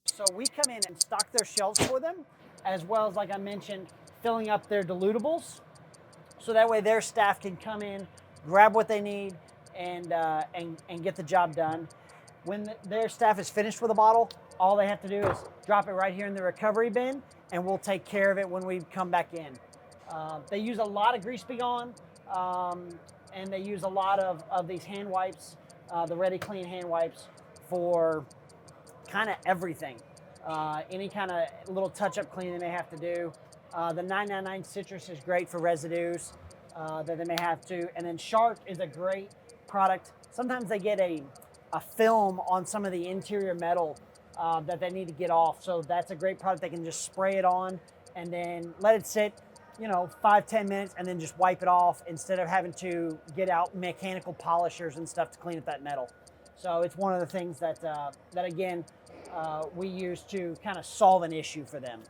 So we come in and stock their shelves for them, as well as, like I mentioned, filling up their dilutables. So that way their staff can come in, grab what they need, and get the job done. When their staff is finished with a bottle, all they have to do is drop it right here in the recovery bin, and we'll take care of it when we come back in. They use a lot of Grease Be Gone, and they use a lot of these hand wipes, the Ready Clean hand wipes, for kind of everything. Any kind of little touch-up cleaning they may have to do. The 999 Citrus is great for residues that they may have to. And then Shark is a great product. Sometimes they get a film on some of the interior metal that they need to get off. So that's a great product. They can just spray it on and then let it sit, 5-10 minutes, and then just wipe it off instead of having to get out mechanical polishers and stuff to clean up that metal. So it's one of the things that again, we use to kind of solve an issue for them.